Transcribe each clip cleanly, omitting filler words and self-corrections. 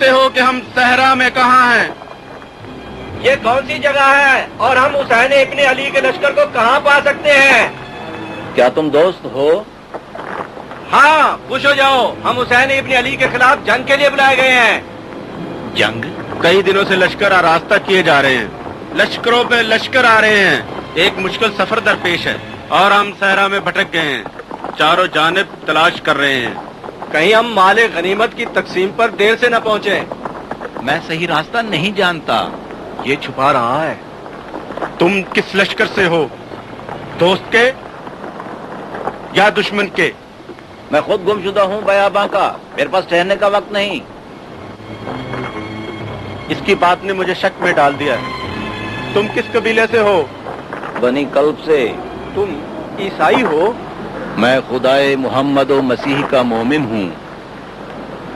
जानते हो कि हम सहरा में कहाँ हैं? ये कौन सी जगह है और हम हुसैन इब्न अली के लश्कर को कहाँ पा सकते हैं? क्या तुम दोस्त हो? हाँ, खुश हो जाओ, हम हुसैन इब्न अली के खिलाफ जंग के लिए बुलाए गए हैं। जंग? कई दिनों से लश्कर आरास्ता किए जा रहे हैं, लश्करों पे लश्कर आ रहे हैं। एक मुश्किल सफर दरपेश है और हम सहरा में भटक गए हैं, चारों जानिब तलाश कर रहे हैं। कहीं हम माले गनीमत की तकसीम पर देर से न पहुँचे। मैं सही रास्ता नहीं जानता, ये छुपा रहा है। तुम किस लश्कर से हो? दोस्त के या दुश्मन के? मैं खुद गुमशुदा हूँ बयाबां का, मेरे पास ठहरने का वक्त नहीं। इसकी बात ने मुझे शक में डाल दिया है। तुम किस कबीले से हो? बनी कल्ब से। तुम ईसाई हो? मैं खुदाए मोहम्मद व मसीह का मोमिन हूँ।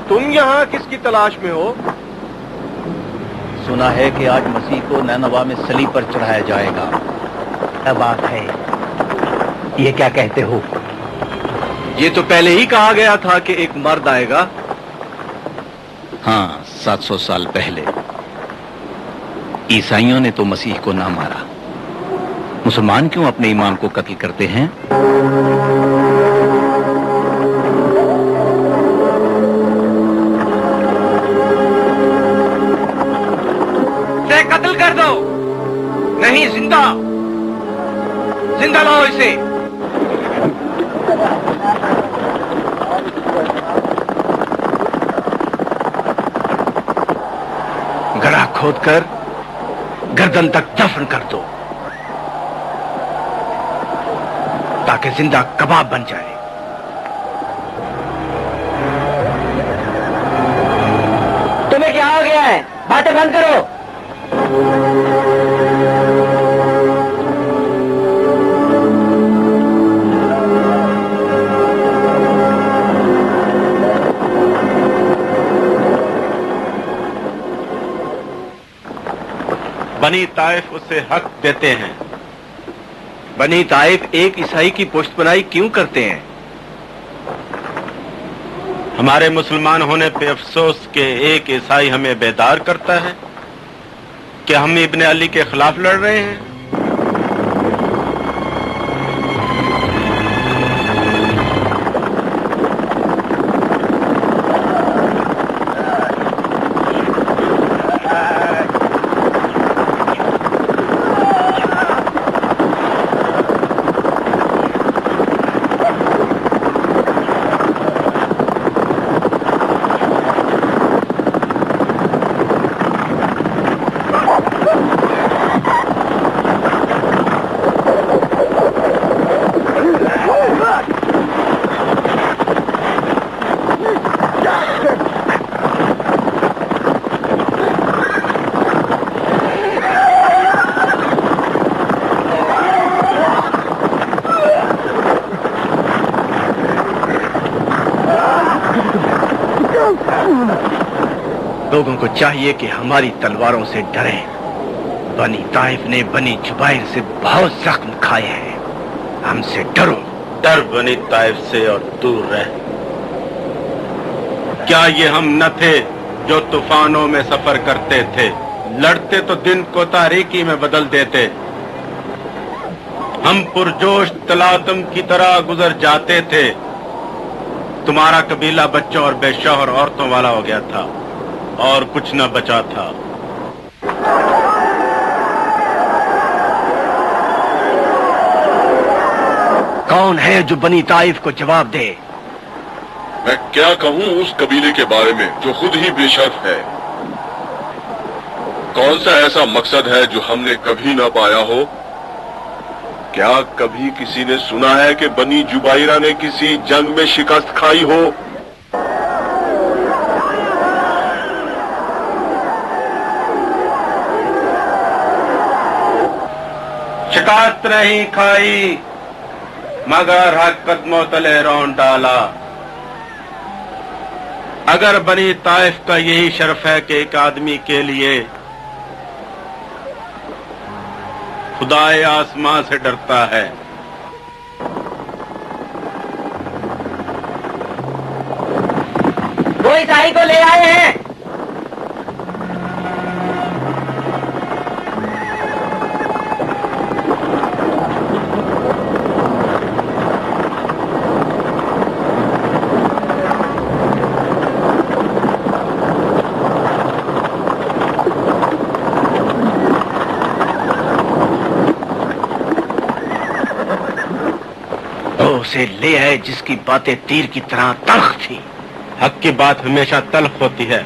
तुम यहाँ किसकी तलाश में हो? सुना है कि आज मसीह को नैनवा में सलीब पर चढ़ाया जाएगा। क्या बात है, ये क्या कहते हो? ये तो पहले ही कहा गया था कि एक मर्द आएगा। हाँ, 700 साल पहले। ईसाइयों ने तो मसीह को ना मारा, मुसलमान क्यों अपने इमाम को कत्ल करते हैं? इसे कत्ल कर दो। नहीं, जिंदा जिंदा लाओ इसे। गड़ा खोदकर गर्दन तक दफन कर दो ताकि जिंदा कबाब बन जाए। तुम्हें क्या हो गया है? बातें बंद करो। बनी ताइफ उसे हक देते हैं। बनी ताइफ एक ईसाई की पुष्टपनाही क्यों करते हैं? हमारे मुसलमान होने पे अफसोस के एक ईसाई हमें बेदार करता है कि हम इब्ने अली के खिलाफ लड़ रहे हैं। लोगों को चाहिए कि हमारी तलवारों से डरें। बनी ताइफ ने बनी जुबैर से बहुत जख्म खाए हैं, हमसे डरो। डर बनी ताइफ से और दूर रह। क्या ये हम न थे जो तूफानों में सफर करते थे? लड़ते तो दिन को तारीकी में बदल देते। हम पुरजोश तलातम की तरह गुजर जाते थे। तुम्हारा कबीला बच्चों और बेशौहर औरतों वाला हो गया था और कुछ न बचा था। कौन है जो बनी ताइफ को जवाब दे? मैं क्या कहूँ उस कबीले के बारे में जो खुद ही बेशर्फ है? कौन सा ऐसा मकसद है जो हमने कभी ना पाया हो? क्या कभी किसी ने सुना है कि बनी जुबैरा ने किसी जंग में शिकस्त खाई हो? शिकस्त नहीं खाई मगर हक कदमों तले रौंद डाला। अगर बनी ताइफ का यही शर्फ है कि एक आदमी के लिए खुदाए आसमां से डरता है, वो ईसाई को ले आए हैं। उसे ले आए जिसकी बातें तीर की तरह तल्ख थी। हक की बात हमेशा तल्ख होती है।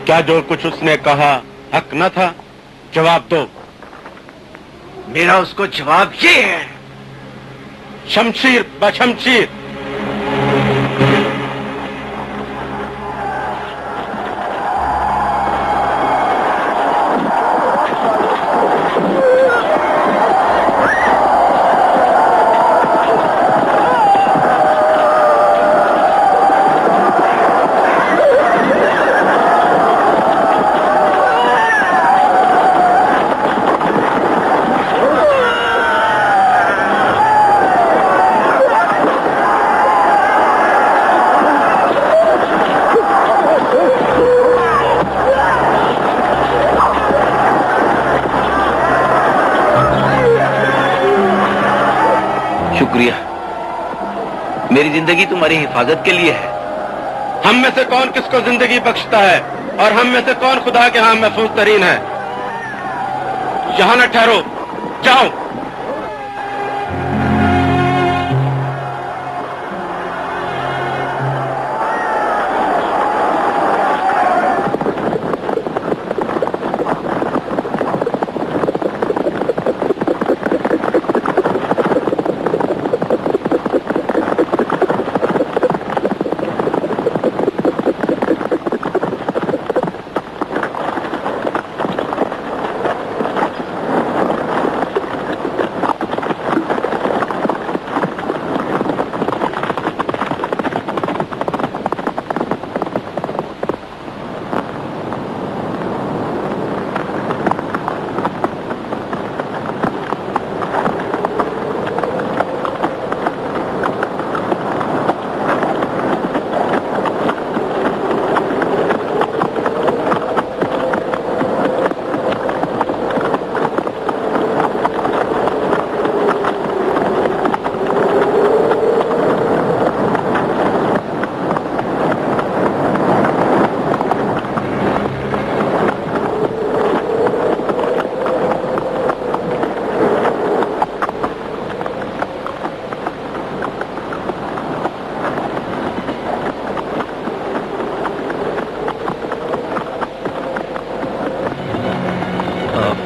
क्या जो कुछ उसने कहा हक न था? जवाब दो। मेरा उसको जवाब ये है, शमशीर बशमशीर। शुक्रिया, मेरी जिंदगी तुम्हारी हिफाजत के लिए है। हम में से कौन किसको जिंदगी बख्शता है और हम में से कौन खुदा के यहाँ महफूज तरीन है? यहाँ न ठहरो, जाओ।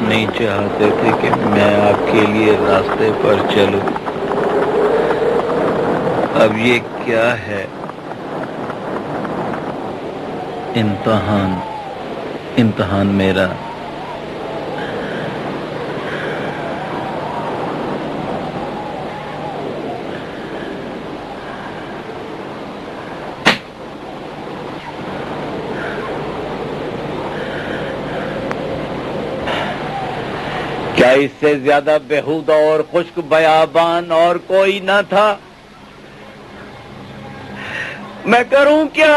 नहीं चाहते थे कि मैं आपके लिए रास्ते पर चलूं। अब ये क्या है? इम्तिहान मेरा। क्या इससे ज्यादा बेहुदा और खुश्क बयाबान और कोई न था? मैं करूं क्या?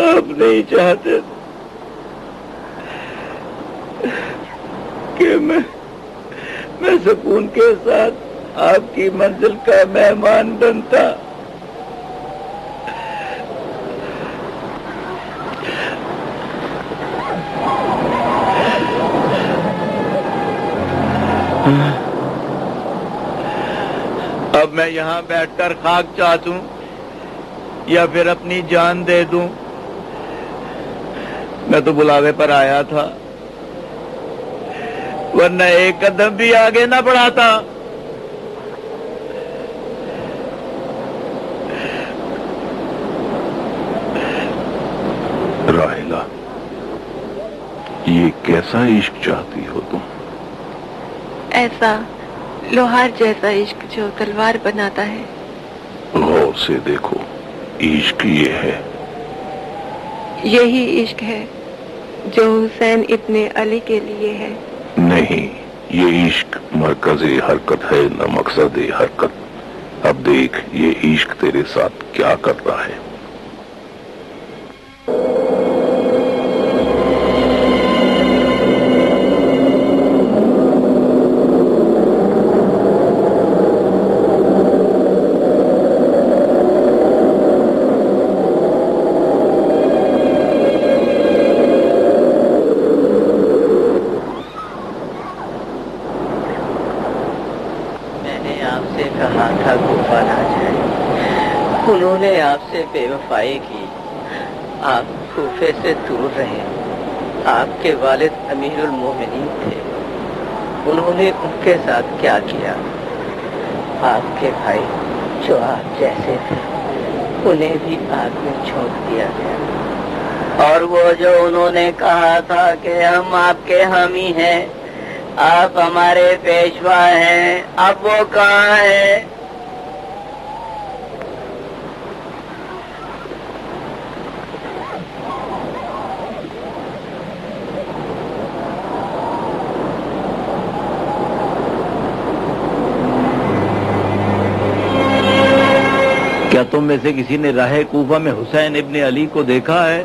आप नहीं चाहते कि मैं सुकून के साथ आपकी मंजिल का मेहमान बनता। अब मैं यहाँ बैठकर खाक चाटूं या फिर अपनी जान दे दूं? मैं तो बुलावे पर आया था, वरना एक कदम भी आगे ना बढ़ाता। राहिला, ये कैसा इश्क चाहती हो तुम? ऐसा लोहार जैसा इश्क जो तलवार बनाता है। गौर से देखो, इश्क ये है। यही इश्क है जो हुसैन इब्ने अली के लिए है। नहीं, ये इश्क मरकज़े हरकत है न मकसद हरकत। अब देख ये इश्क तेरे साथ क्या कर रहा है। आपसे बेवफाई की। आप कूफे से दूर रहे। आपके वालिद अमीरुल मोमिनीन थे। उन्होंने उनके साथ क्या किया? आपके भाई जो आप जैसे थे उन्हें भी आग में झोंक दिया गया। और वो जो उन्होंने कहा था कि हम आपके हामी हैं, आप हमारे पेशवा हैं, अब वो कहाँ है? क्या तुम में से किसी ने राहे कूफा में हुसैन इब्ने अली को देखा है?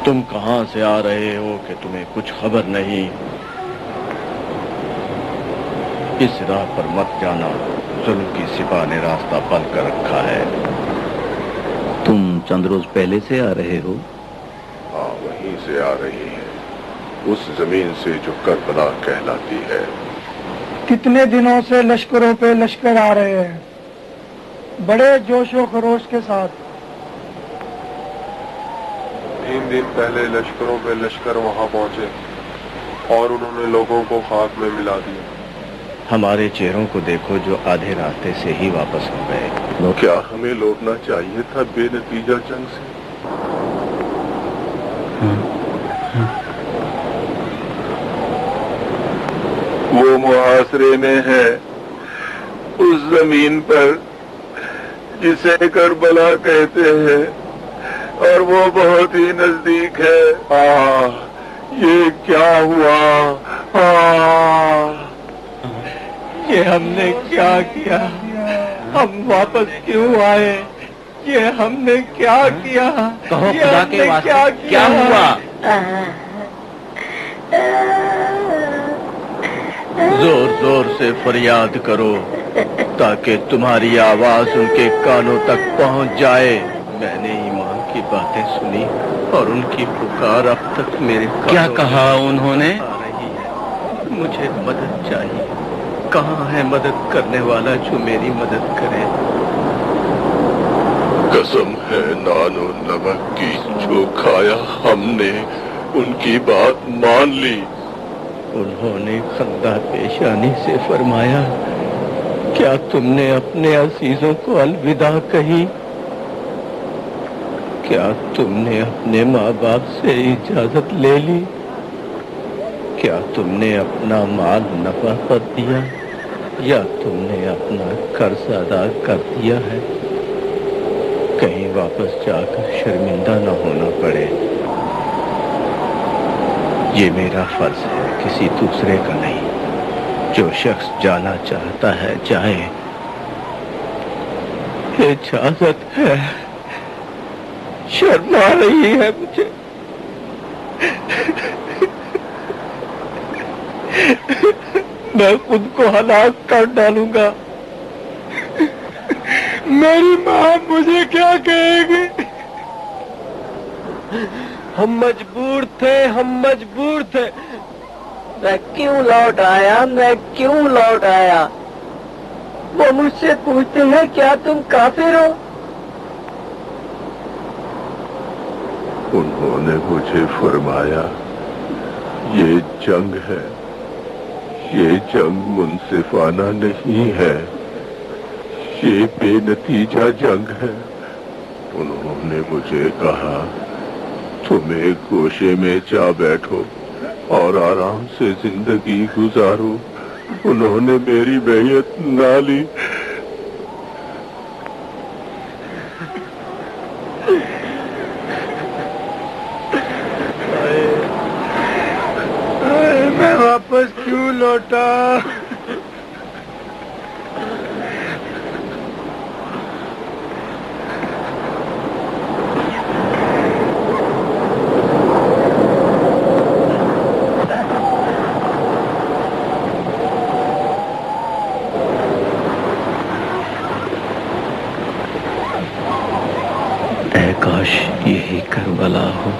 तुम कहां से आ रहे हो कि तुम्हें कुछ खबर नहीं? इस राह पर मत जाना, जुल्म की सिपा ने रास्ता बंद कर रखा है। तुम चंद रोज पहले से आ रहे हो? हाँ, वहीं से आ रही है, उस जमीन से जो करबला कहलाती है। कितने दिनों से लश्करों पे लश्कर आ रहे हैं, बड़े जोशो खरोश के साथ। 3 दिन पहले लश्करों पे लश्कर वहां पहुंचे और उन्होंने लोगों को खाक में मिला दिया। हमारे चेहरों को देखो जो आधे रास्ते से ही वापस हो गए। क्या हमें लौटना चाहिए था बेनतीजा जंग से? वो मुहासरे में है, उस जमीन पर जिसे करबला कहते हैं, और वो बहुत ही नजदीक है। ये क्या हुआ? ये हमने क्या किया? हम वापस क्यों आए? ये हमने क्या किया? कहो खुदा के वास्ते क्या हुआ? जोर जोर से फरियाद करो ताकि तुम्हारी आवाज उनके कानों तक पहुंच जाए। मैंने ईमान की बातें सुनी और उनकी पुकार अब तक मेरे क्या कहा उन्होंने? आ रही है। मुझे मदद चाहिए। कहाँ है मदद करने वाला जो मेरी मदद करे? कसम है नानो नमक की, जो खाया हमने उनकी बात मान ली। उन्होंने खंदा पेशानी से फरमाया, क्या तुमने अपने अजीजों को अलविदा कही? क्या तुमने अपने माँ बाप से इजाजत ले ली? क्या तुमने अपना माल नफा पर दिया या तुमने अपना कर्ज अदा कर दिया है? कहीं वापस जाकर शर्मिंदा न होना पड़े। ये मेरा फर्ज है, किसी दूसरे का नहीं। जो शख्स जाना चाहता है जाए। इजाजत है। शर्म आ रही है मुझे। मैं खुद को हलाक कर डालूंगा। मेरी माँ मुझे क्या कहेगी? हम मजबूर थे। मैं क्यों लौट आया? वो मुझसे पूछते हैं, क्या तुम काफिर हो? उन्होंने मुझे फरमाया, ये जंग है, ये जंग मुनसिफाना नहीं है, ये बेनतीजा जंग है। उन्होंने मुझे कहा, तुम एक गोशे में जा बैठो और आराम से जिंदगी गुजारो। उन्होंने मेरी बैयत ना ली। मैं वापस क्यों लौटा? काश यही करबला हो।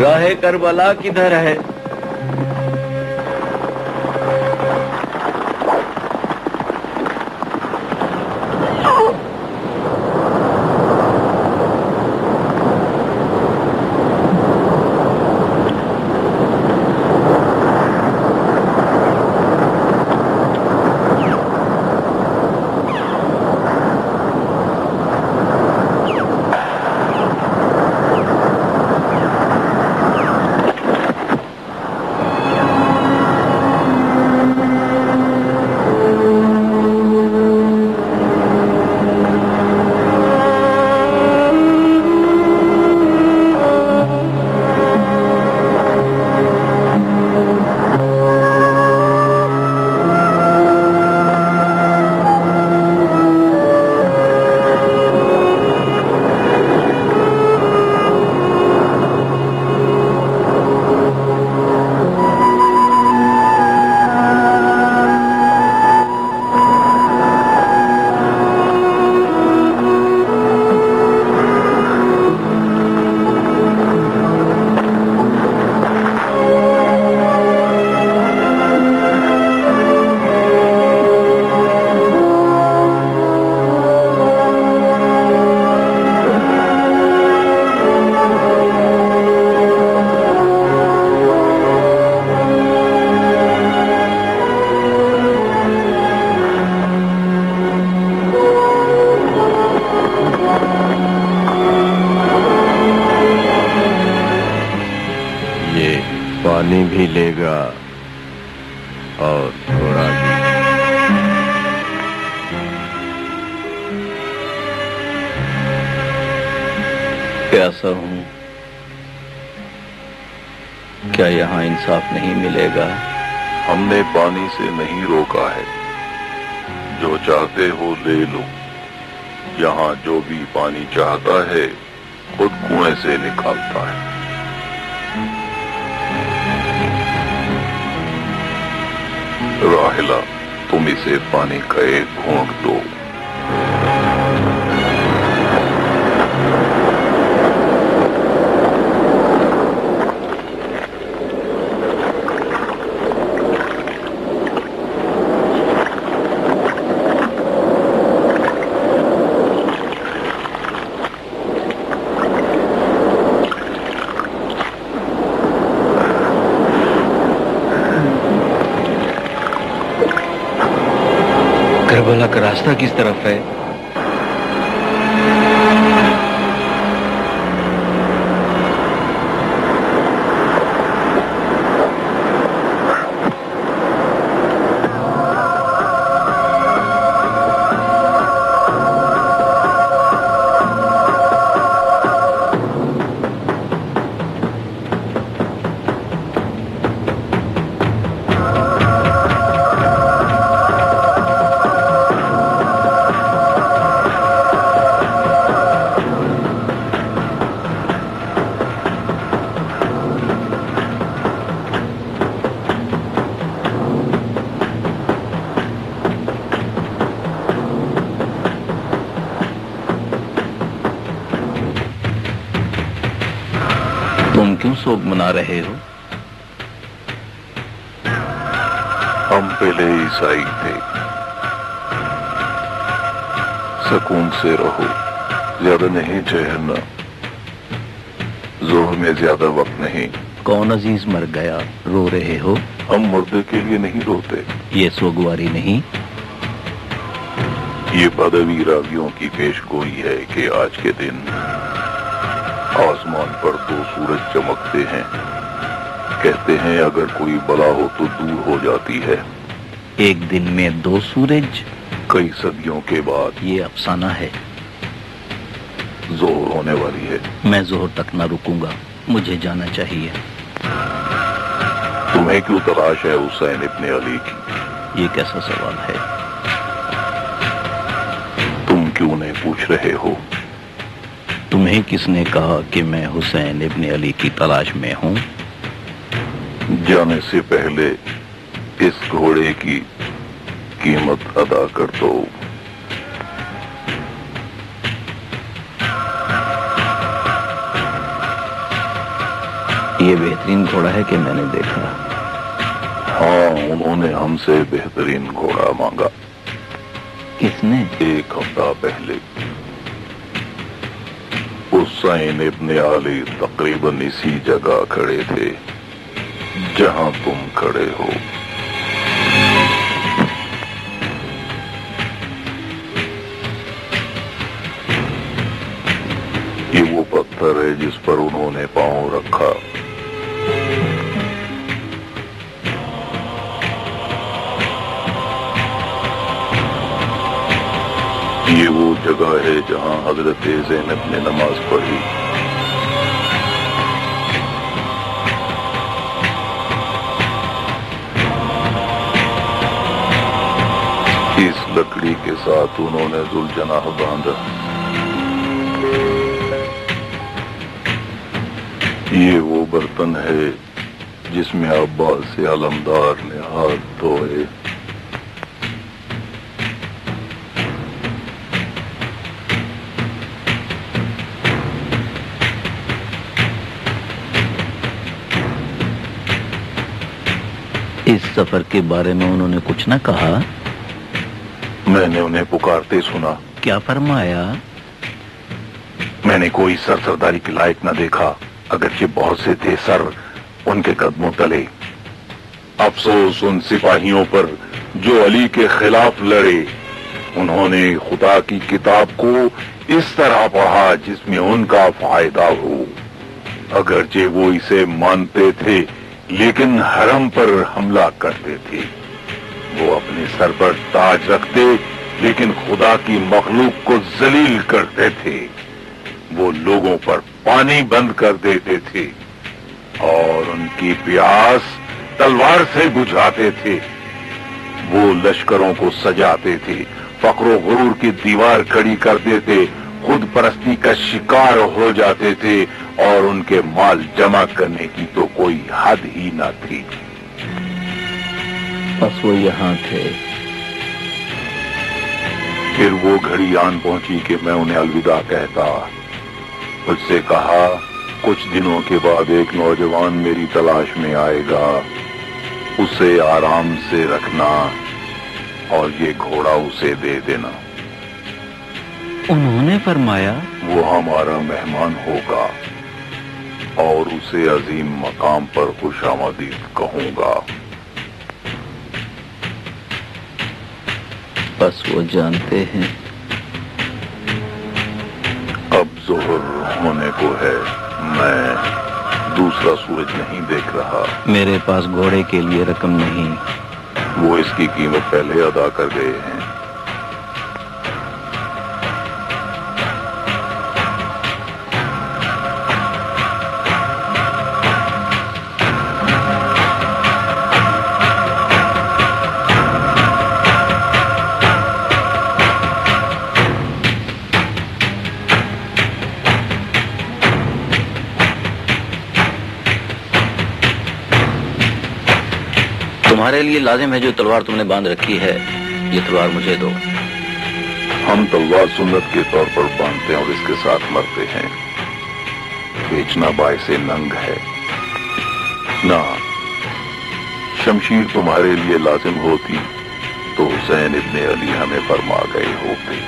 राहे करबला किधर है? पानी भी लेगा और थोड़ा भी। प्यासा हूं, क्या यहाँ इंसाफ नहीं मिलेगा? हमने पानी से नहीं रोका है, जो चाहते हो ले लो। यहाँ जो भी पानी चाहता है खुद कुएं से निकालता है। राहिला, तुम इसे पानी का एक घूंट दो। करबला का रास्ता किस तरफ है? तुम क्यों शोक मना रहे हो? हम पहले ईसाई थे। सुकून से रहो, ज्यादा नहीं ठहरना। जोहर में ज्यादा वक्त नहीं। कौन अजीज मर गया, रो रहे हो? हम मुर्दे के लिए नहीं रोते। ये सोगवारी नहीं, ये बदवी रावियों की पेशगोई है कि आज के दिन आसमान पर 2 सूरज चमकते हैं। कहते हैं अगर कोई बला हो तो दूर हो जाती है। एक दिन में 2 सूरज? कई सदियों के बाद। ये अफसाना है। जोहर होने वाली है। मैं जोहर तक ना रुकूंगा, मुझे जाना चाहिए। तुम्हें क्यों तलाश है हुसैन इब्ने अली की? ये कैसा सवाल है? तुम क्यों नहीं पूछ रहे हो? तुम्हें किसने कहा कि मैं हुसैन इब्ने अली की तलाश में हूं? जाने से पहले इस घोड़े की कीमत अदा कर दो। ये बेहतरीन घोड़ा है कि मैंने देखा। हाँ, उन्होंने हमसे बेहतरीन घोड़ा मांगा। किसने? 1 हफ्ता पहले। हुसैन इब्ने अली तकरीबन इसी जगह खड़े थे जहां तुम खड़े हो। ये वो पत्थर है जिस पर उन्होंने पांव रखा। ये वो जगह है जहां हजरत ज़ैनब ने नमाज पढ़ी। इस लकड़ी के साथ उन्होंने जुल्जनाह बांधा। ये वो बर्तन है जिसमें अब्बास से अलमदार ने हाथ धोए। इस सफर के बारे में उन्होंने कुछ न कहा? मैंने उन्हें पुकारते सुना। क्या फरमाया? मैंने कोई सरदारी के लायक न देखा, अगरचे बहुत से थे सर उनके कदमों तले। अफसोस उन सिपाहियों पर जो अली के खिलाफ लड़े। उन्होंने खुदा की किताब को इस तरह पढ़ा जिसमें उनका फायदा हो। अगरचे वो इसे मानते थे लेकिन हरम पर हमला करते थे। वो अपने सर पर ताज रखते लेकिन खुदा की मखलूक को जलील करते थे। वो लोगों पर पानी बंद कर देते थे और उनकी प्यास तलवार से बुझाते थे। वो लश्करों को सजाते थे, फक्र गुरूर की दीवार खड़ी कर देते, खुद परस्ती का शिकार हो जाते थे और उनके माल जमा करने की तो कोई हद ही न थी। बस वो यहाँ थे। फिर वो घड़ी आन पहुंची कि मैं उन्हें अलविदा कहता। उससे कहा, कुछ दिनों के बाद एक नौजवान मेरी तलाश में आएगा, उसे आराम से रखना और ये घोड़ा उसे दे देना। उन्होंने फरमाया, वो हमारा मेहमान होगा और उसे अजीम मकाम पर खुशामदीद कहूंगा। बस वो जानते हैं। अब जोहर होने को है, मैं दूसरा सूरज नहीं देख रहा। मेरे पास घोड़े के लिए रकम नहीं। वो इसकी कीमत पहले अदा कर गए हैं। तुम्हारे लिए लाजिम है जो तलवार तुमने बांध रखी है, ये तलवार मुझे दो। हम तलवार सुन्नत के तौर पर बांधते हैं और इसके साथ मरते हैं। बेचना बायसे नंग है ना। शमशीर तुम्हारे लिए लाजिम होती तो हुसैन इब्ने अली हमें फरमा गए होते।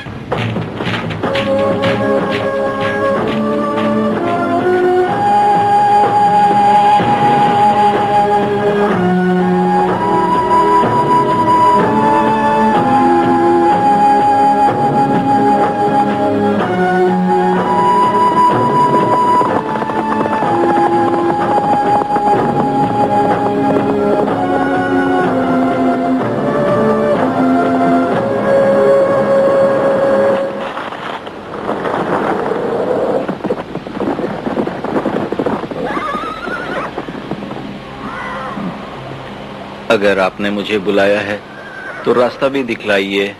अगर आपने मुझे बुलाया है तो रास्ता भी दिखलाइए।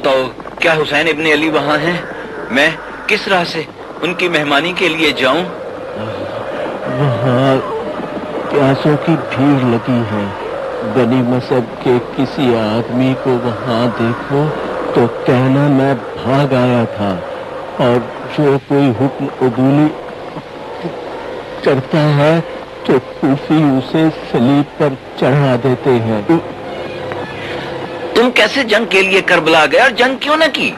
बताओ, क्या हुसैन इब्ने अली वहाँ हैं? मैं किस राह से उनकी मेहमानी के लिए जाऊं? वहाँ प्यासों की भीड़ लगी है। बनी मसहब के किसी आदमी को वहाँ देखो तो कहना मैं भाग आया था, और जो कोई हुक्म उबूली करता है तो कूफी उसे सलीब पर चढ़ा देते हैं। तुम कैसे जंग के लिए करबला गए और जंग क्यों न की?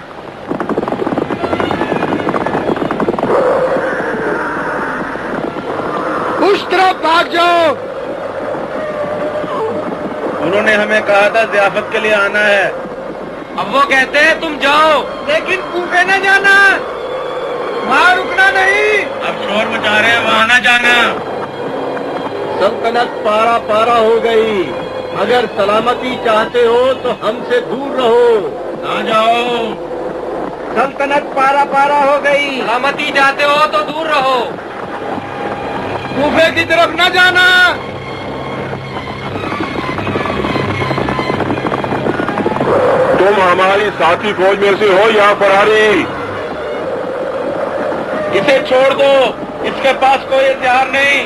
उस तरफ भाग जाओ। उन्होंने हमें कहा था ज़ियाफत के लिए आना है। अब वो कहते हैं तुम जाओ, लेकिन कूफे न जाना, वहाँ रुकना नहीं। अब शोर मचा रहे हैं, वहाँ न जाना। सल्तनत पारा पारा हो गई। अगर सलामती चाहते हो तो हमसे दूर रहो। ना जाओ। सल्तनत पारा पारा हो गई। सलामती चाहते हो तो दूर रहो। कूफे की तरफ न जाना। तुम हमारी साथी फौज में से हो या फरारी? इसे छोड़ दो, इसके पास कोई हथियार नहीं।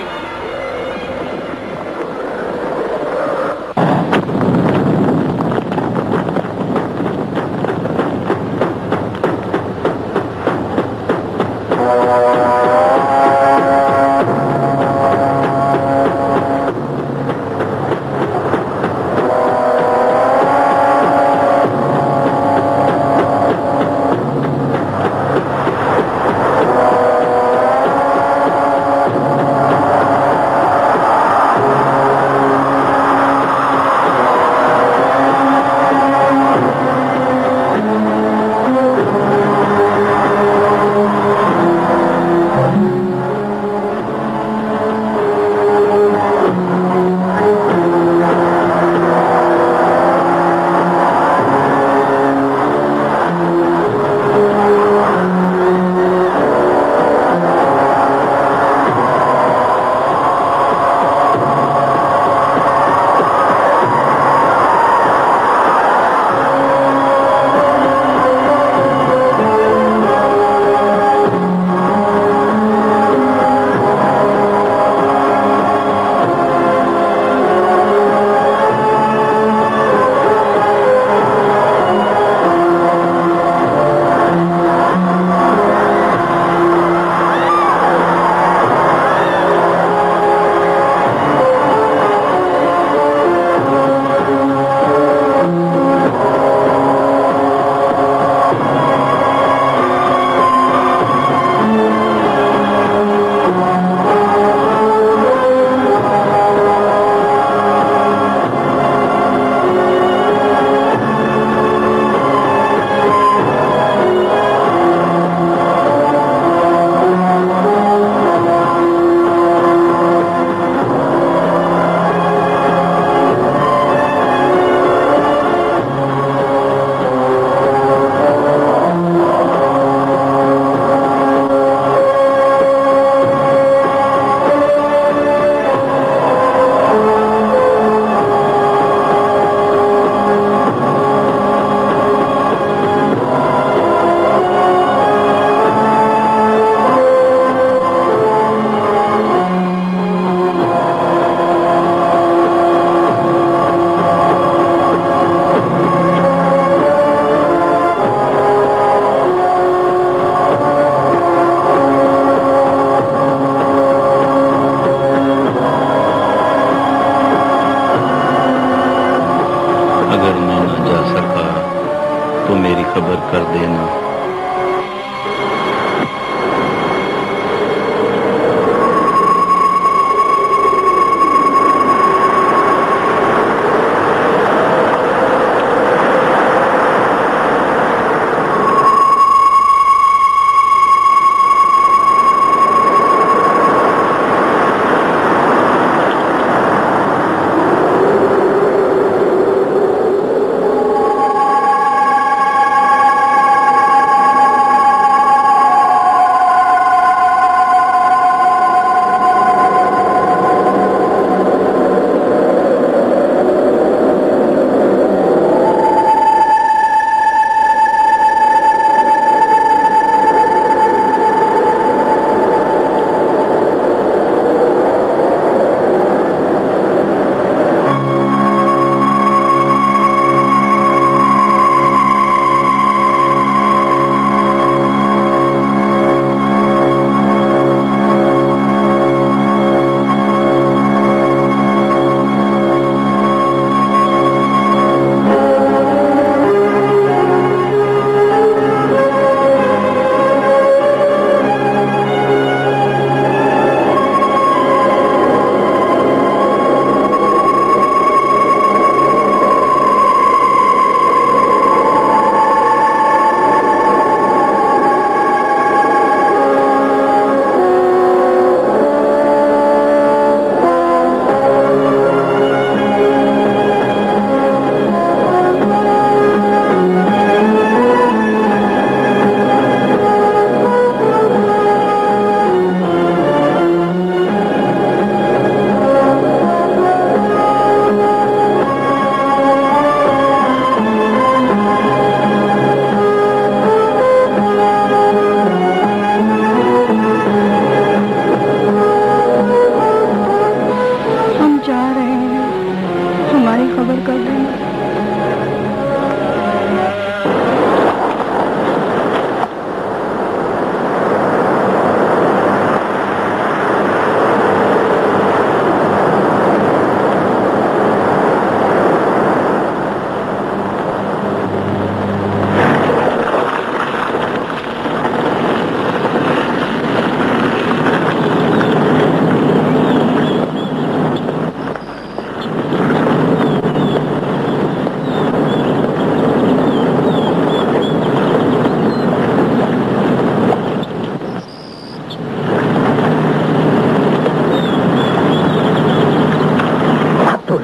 खबर कर देना।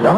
क्या?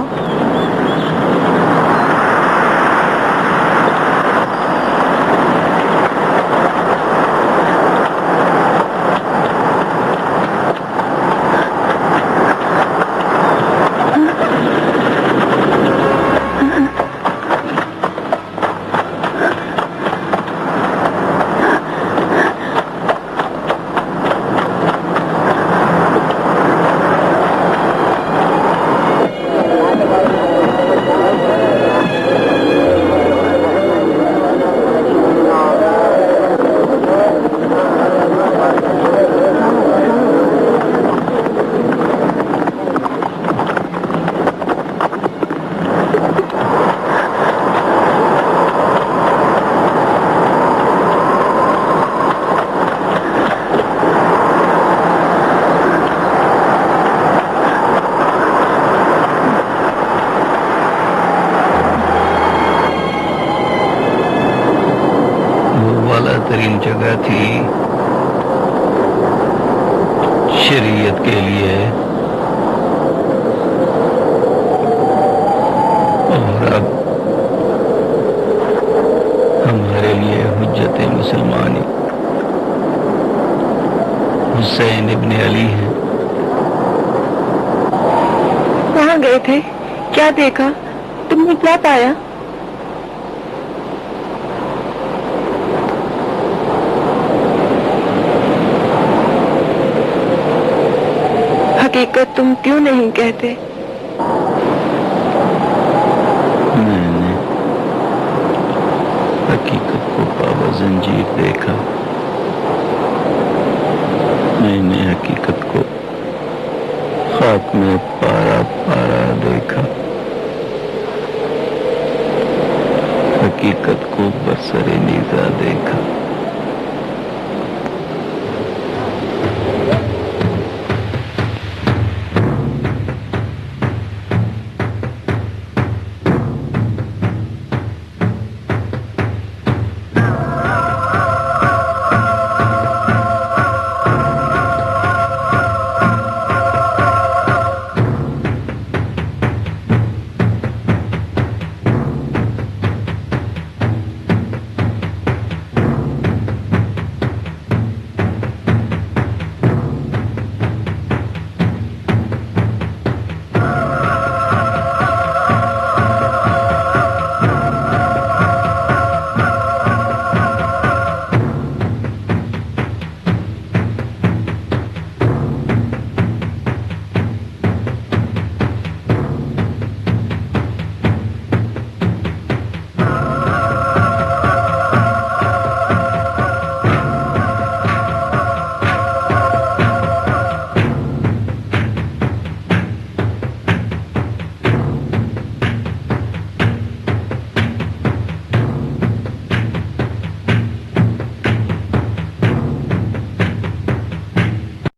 तरीन जगह थी शरीयत के लिए, और अब हमारे लिए हुज्जत मुसलमानी हुसैन इब्न अली हैं। कहाँ गए थे? क्या देखा? तुमने क्या पाया? हकीकत तुम क्यों नहीं कहते? मैंने हकीकत को पावा जंजीर देखा, मैंने हकीकत को खाक में पारा पारा देखा, हकीकत को बसरे नीजा देखा।